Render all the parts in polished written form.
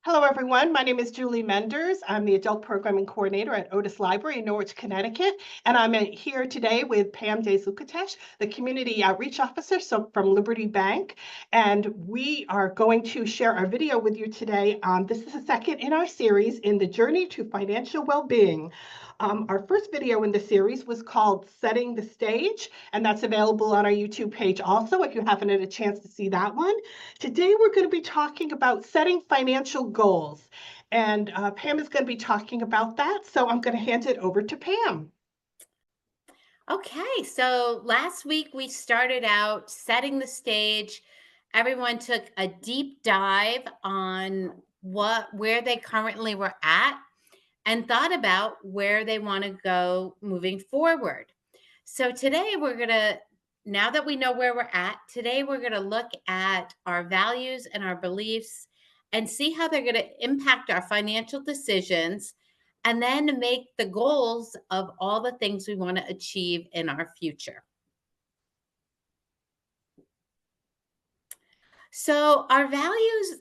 Hello, everyone. My name is Julie Menders. I'm the Adult Programming Coordinator at Otis Library in Norwich, Connecticut. And I'm here today with Pam Days-Luketich, the Community Outreach Officer from Liberty Bank. And we are going to share our video with you today. This is the second in our series in the Journey to Financial Wellbeing. Our first video in the series was called Setting the Stage, and that's available on our YouTube page also if you haven't had a chance to see that one. Today, we're going to be talking about setting financial goals, and Pam is going to be talking about that. So I'm going to hand it over to Pam. Okay, so last week we started out setting the stage. Everyone took a deep dive on where they currently were at and thought about where they want to go moving forward. So today now that we know where we're at, today we're going to look at our values and our beliefs and see how they're going to impact our financial decisions and then make the goals of all the things we want to achieve in our future. So, our values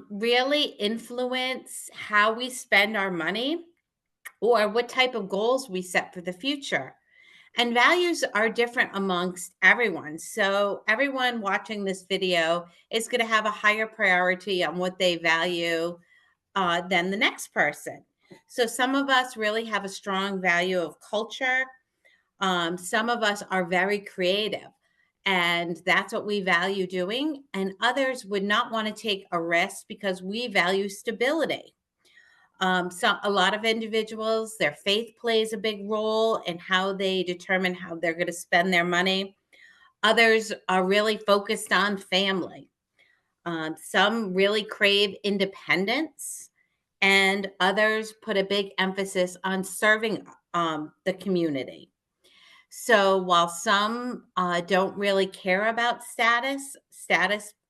really influence how we spend our money or what type of goals we set for the future. And values are different amongst everyone. So, everyone watching this video is going to have a higher priority on what they value than the next person. So, some of us really have a strong value of culture. Some of us are very creative, and that's what we value doing. And others would not want to take a risk because we value stability. So a lot of individuals, their faith plays a big role in how they determine how they're going to spend their money. Others are really focused on family. Some really crave independence, and others put a big emphasis on serving the community. So while some don't really care about status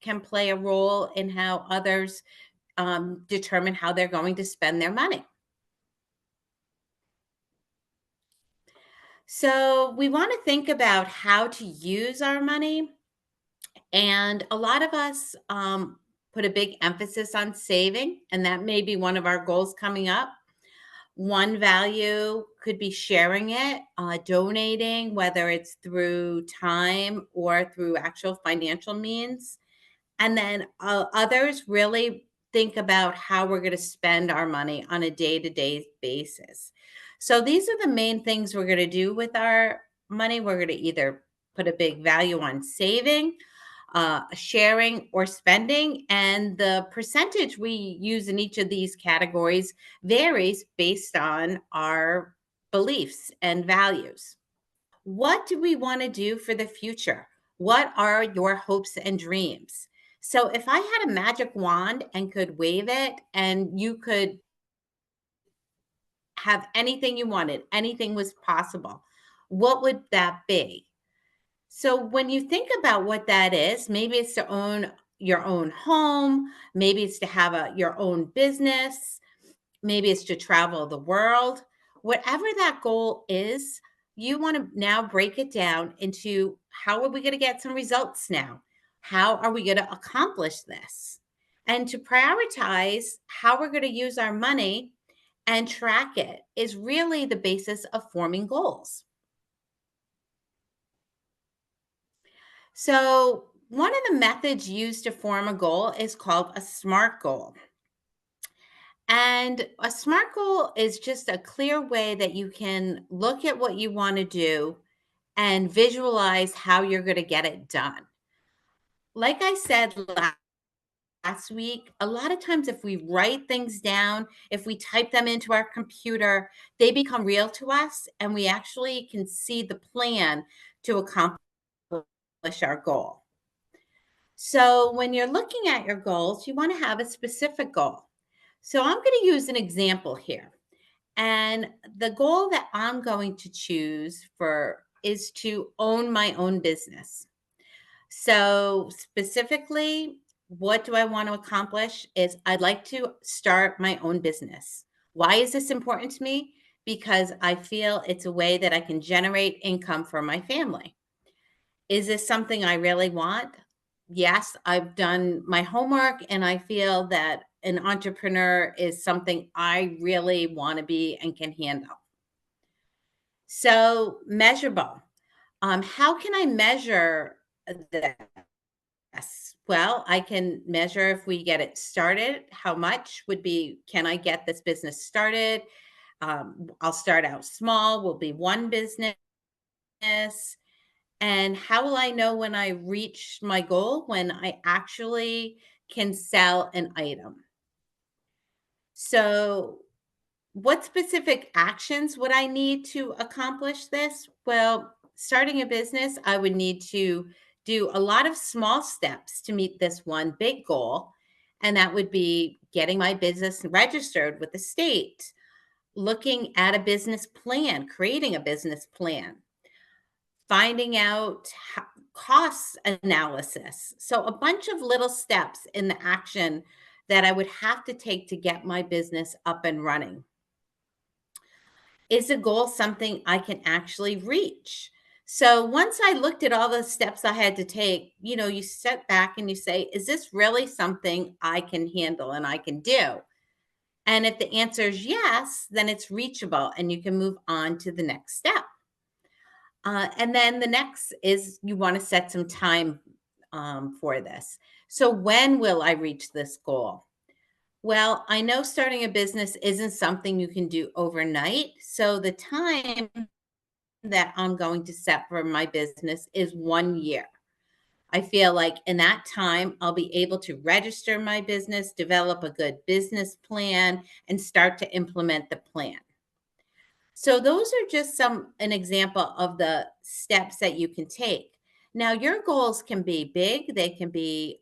can play a role in how others determine how they're going to spend their money. So we want to think about how to use our money. And a lot of us put a big emphasis on saving, and that may be one of our goals coming up. One value could be sharing it, donating, whether it's through time or through actual financial means. And then others really think about how we're going to spend our money on a day to day basis. So these are the main things we're going to do with our money. We're going to either put a big value on saving, sharing, or spending. And the percentage we use in each of these categories varies based on our beliefs and values. What do we want to do for the future? What are your hopes and dreams? So, if I had a magic wand and could wave it, and you could have anything you wanted, anything was possible, what would that be? So when you think about what that is, maybe it's to own your own home, maybe it's to have your own business, maybe it's to travel the world. Whatever that goal is, you want to now break it down into how are we going to get some results now? How are we going to accomplish this? And to prioritize how we're going to use our money and track it is really the basis of forming goals. So, one of the methods used to form a goal is called a SMART goal. And a SMART goal is just a clear way that you can look at what you want to do and visualize how you're going to get it done. Like I said last week, a lot of times if we write things down, if we type them into our computer, they become real to us and we actually can see the plan to accomplish our goal. So when you're looking at your goals, you want to have a specific goal. So I'm going to use an example here. And the goal that I'm going to choose for is to own my own business. So specifically, what do I want to accomplish is I'd like to start my own business. Why is this important to me? Because I feel it's a way that I can generate income for my family. Is this something I really want? Yes, I've done my homework and I feel that an entrepreneur is something I really want to be and can handle. So, measurable. How can I measure this? Well, I can measure if we get it started. How much would be, can I get this business started? I'll start out small, will be one business. And how will I know when I reach my goal? When I actually can sell an item. So, what specific actions would I need to accomplish this? Well, starting a business, I would need to do a lot of small steps to meet this one big goal. And that would be getting my business registered with the state, looking at a business plan, creating a business plan, finding out cost analysis. So, a bunch of little steps in the action that I would have to take to get my business up and running. Is a goal something I can actually reach? So once I looked at all the steps I had to take, you step back and you say, is this really something I can handle and I can do? And if the answer is yes, then it's reachable and you can move on to the next step. And then the next is you want to set some time for this. So when will I reach this goal? Well, I know starting a business isn't something you can do overnight. So the time that I'm going to set for my business is 1 year. I feel like in that time, I'll be able to register my business, develop a good business plan, and start to implement the plan. So those are just an example of the steps that you can take. Now, your goals can be big. They can be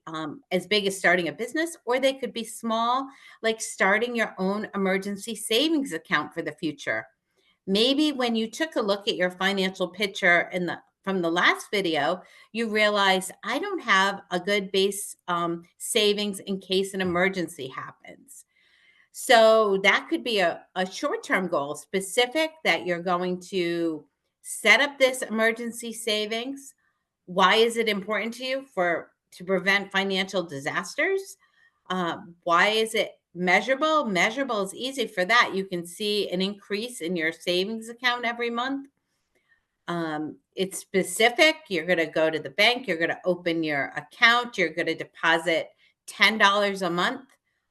as big as starting a business, or they could be small, like starting your own emergency savings account for the future. Maybe when you took a look at your financial picture from the last video, you realized I don't have a good base savings in case an emergency happens. So that could be a short-term goal, specific that you're going to set up this emergency savings. Why is it important to you to prevent financial disasters? Why is it measurable? Measurable is easy for that. You can see an increase in your savings account every month. It's specific. You're going to go to the bank. You're going to open your account. You're going to deposit $10 a month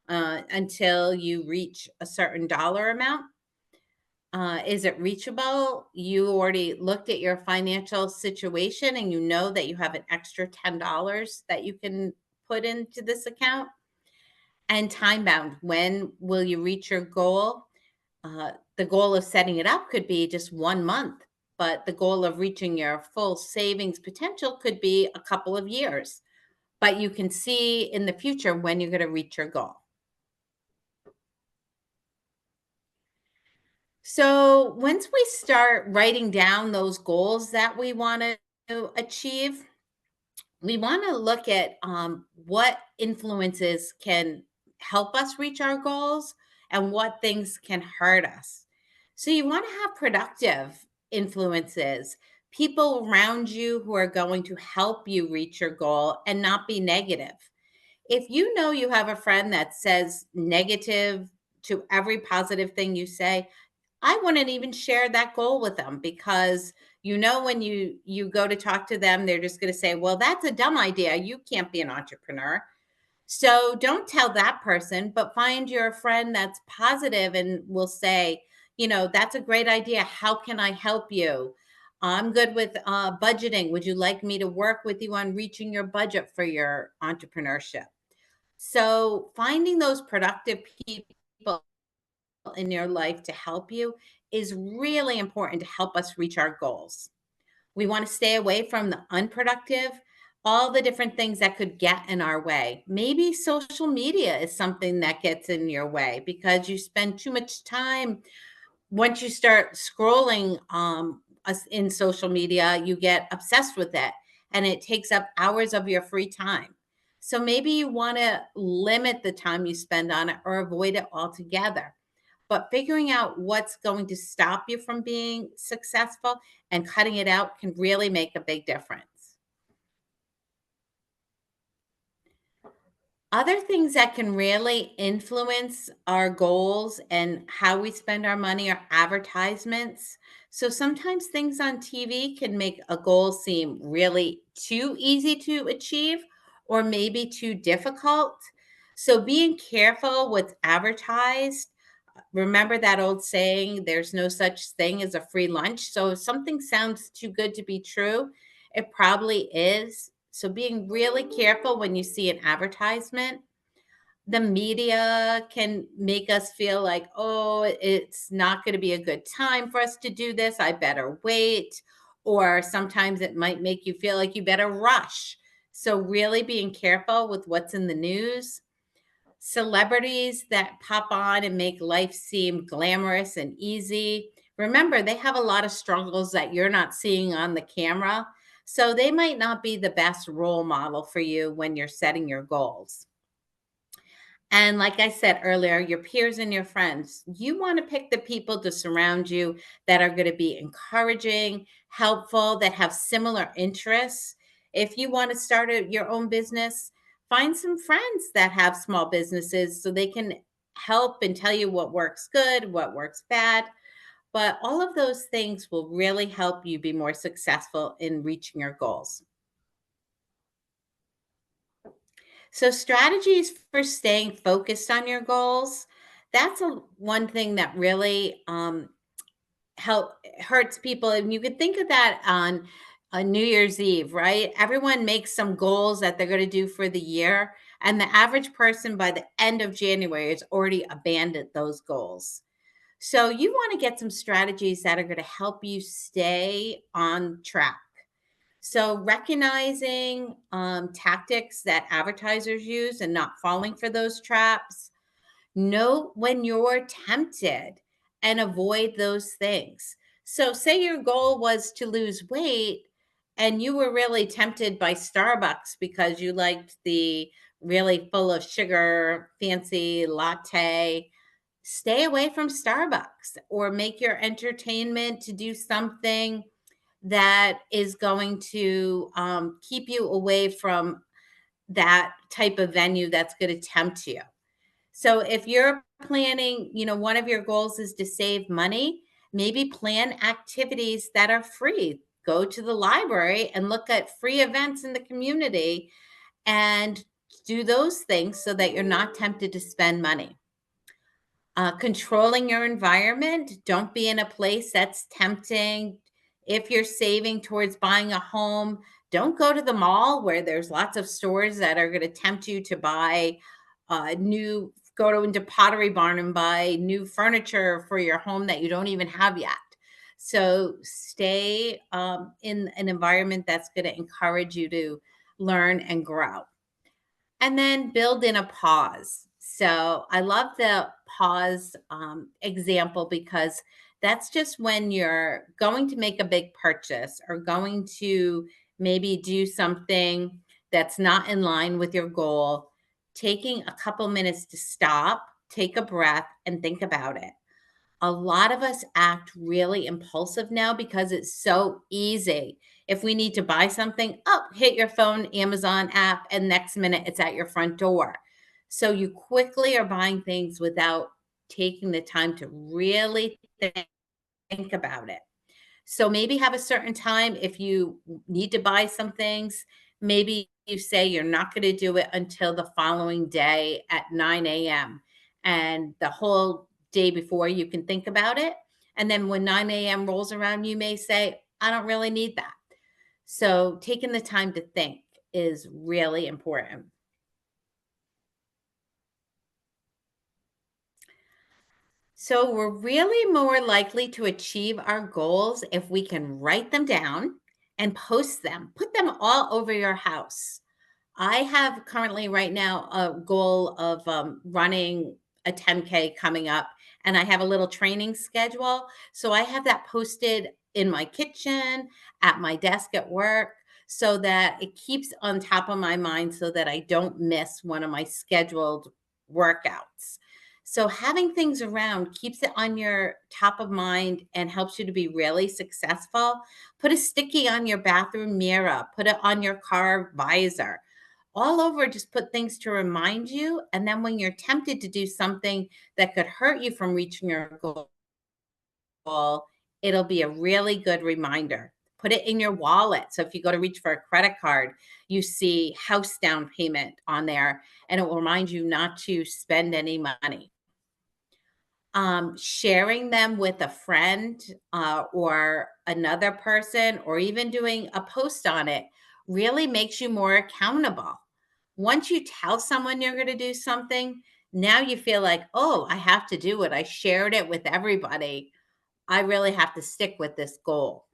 until you reach a certain dollar amount. Is it reachable? You already looked at your financial situation and you know that you have an extra $10 that you can put into this account. And time bound. When will you reach your goal? The goal of setting it up could be just 1 month, but the goal of reaching your full savings potential could be a couple of years. But you can see in the future when you're going to reach your goal. So once we start writing down those goals that we want to achieve, we want to look at what influences can help us reach our goals and what things can hurt us. So you want to have productive influences, people around you who are going to help you reach your goal and not be negative. If you know you have a friend that says negative to every positive thing you say, I wouldn't even share that goal with them, because when you go to talk to them, they're just going to say, well, that's a dumb idea. You can't be an entrepreneur. So don't tell that person, but find your friend that's positive and will say, that's a great idea. How can I help you? I'm good with budgeting. Would you like me to work with you on reaching your budget for your entrepreneurship? So finding those productive people in your life to help you is really important to help us reach our goals. We want to stay away from the unproductive, all the different things that could get in our way. Maybe social media is something that gets in your way because you spend too much time. Once you start scrolling in social media, you get obsessed with it and it takes up hours of your free time. So maybe you want to limit the time you spend on it or avoid it altogether. But figuring out what's going to stop you from being successful and cutting it out can really make a big difference. Other things that can really influence our goals and how we spend our money are advertisements. So sometimes things on TV can make a goal seem really too easy to achieve or maybe too difficult. So being careful what's advertised. Remember that old saying, there's no such thing as a free lunch. So if something sounds too good to be true, it probably is. So being really careful when you see an advertisement. The media can make us feel like, oh, it's not going to be a good time for us to do this. I better wait. Or sometimes it might make you feel like you better rush. So, really being careful with what's in the news. Celebrities that pop on and make life seem glamorous and easy. Remember, they have a lot of struggles that you're not seeing on the camera. So, they might not be the best role model for you when you're setting your goals. And like I said earlier, your peers and your friends, you want to pick the people to surround you that are going to be encouraging, helpful, that have similar interests. If you want to start your own business, find some friends that have small businesses so they can help and tell you what works good, what works bad. But all of those things will really help you be more successful in reaching your goals. So strategies for staying focused on your goals, that's one thing that really help hurts people. And you could think of that on New Year's Eve, right? Everyone makes some goals that they're going to do for the year. And the average person by the end of January has already abandoned those goals. So you want to get some strategies that are going to help you stay on track. So recognizing tactics that advertisers use and not falling for those traps. Know when you're tempted and avoid those things. So say your goal was to lose weight and you were really tempted by Starbucks because you liked the really full of sugar, fancy latte. Stay away from Starbucks or make your entertainment to do something that is going to keep you away from that type of venue that's going to tempt you. So if you're planning, one of your goals is to save money, maybe plan activities that are free. Go to the library and look at free events in the community and do those things so that you're not tempted to spend money. Controlling your environment. Don't be in a place that's tempting. If you're saving towards buying a home, don't go to the mall where there's lots of stores that are going to tempt you to buy go into Pottery Barn and buy new furniture for your home that you don't even have yet. So stay in an environment that's going to encourage you to learn and grow. And then build in a pause. So I love the pause example because that's just when you're going to make a big purchase or going to maybe do something that's not in line with your goal, taking a couple minutes to stop, take a breath, and think about it. A lot of us act really impulsive now because it's so easy. If we need to buy something, oh, hit your phone, Amazon app, and next minute it's at your front door. So you quickly are buying things without taking the time to really think about it. So maybe have a certain time if you need to buy some things. Maybe you say you're not going to do it until the following day at 9 a.m. And the whole day before you can think about it. And then when 9 a.m. rolls around, you may say, I don't really need that. So taking the time to think is really important. So we're really more likely to achieve our goals if we can write them down and post them, put them all over your house. I have currently right now a goal of running a 10K coming up, and I have a little training schedule. So I have that posted in my kitchen, at my desk at work, so that it keeps on top of my mind so that I don't miss one of my scheduled workouts. So having things around keeps it on your top of mind and helps you to be really successful. Put a sticky on your bathroom mirror, put it on your car visor, all over, just put things to remind you. And then when you're tempted to do something that could hurt you from reaching your goal, it'll be a really good reminder. Put it in your wallet. So if you go to reach for a credit card, you see house down payment on there, and it will remind you not to spend any money. Sharing them with a friend or another person, or even doing a post on it, really makes you more accountable. Once you tell someone you're going to do something, now you feel like, oh, I have to do it. I shared it with everybody. I really have to stick with this goal.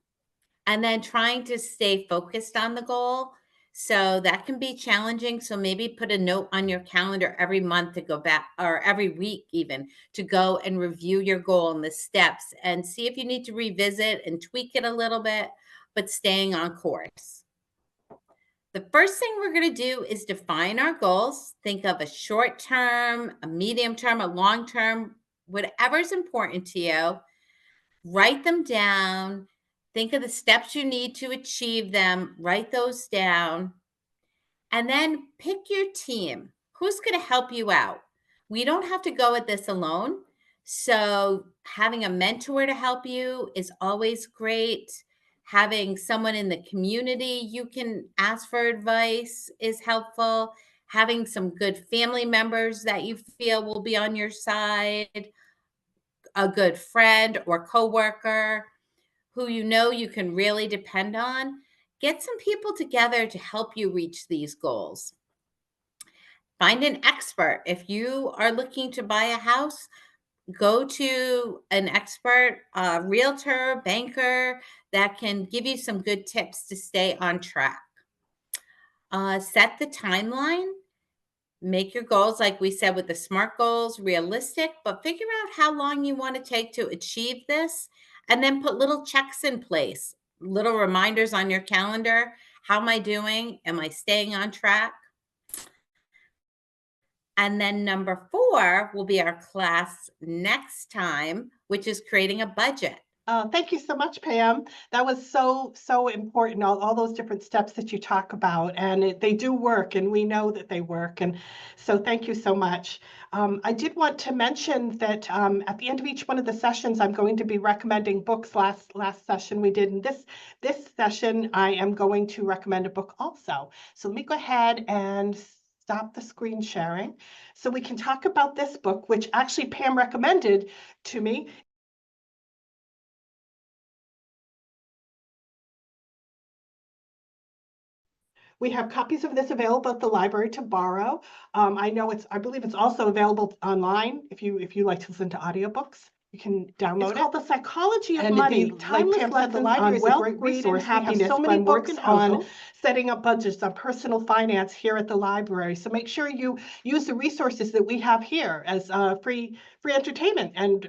And then trying to stay focused on the goal. So that can be challenging. So maybe put a note on your calendar every month to go back, or every week even, to go and review your goal and the steps and see if you need to revisit and tweak it a little bit, but staying on course. The first thing we're going to do is define our goals. Think of a short term, a medium term, a long term, whatever's important to you. Write them down. Think of the steps you need to achieve them. Write those down. And then pick your team. Who's going to help you out? We don't have to go at this alone. So having a mentor to help you is always great. Having someone in the community you can ask for advice is helpful. Having some good family members that you feel will be on your side, a good friend or coworker who you know you can really depend on. Get some people together to help you reach these goals. Find an expert. If you are looking to buy a house, go to an expert, a realtor, banker that can give you some good tips to stay on track. Set the timeline. Make your goals, like we said with the SMART goals, realistic, but figure out how long you want to take to achieve this. And then put little checks in place, little reminders on your calendar. How am I doing? Am I staying on track? And then number 4 will be our class next time, which is creating a budget. Thank you so much, Pam. That was so important, all those different steps that you talk about, and they do work, and we know that they work. And so thank you so much. I did want to mention that at the end of each one of the sessions, I'm going to be recommending books. Last session we did, and this session I am going to recommend a book also. So let me go ahead and stop the screen sharing so we can talk about this book, which actually Pam recommended to me. We have copies of this available at the library to borrow. I believe it's also available online if you like to listen to audiobooks. You can download it. It's called The Psychology of Money. Timeless Lessons on Wealth, Greed, and Happiness. We have so many books on setting up budgets, on personal finance here at the library. So make sure you use the resources that we have here as free entertainment and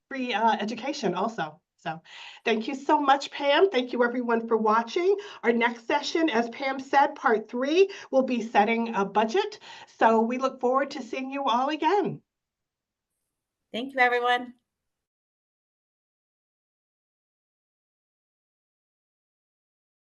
free education also. So thank you so much, Pam. Thank you everyone for watching. Our next session, as Pam said, part 3, will be setting a budget. So we look forward to seeing you all again. Thank you, everyone.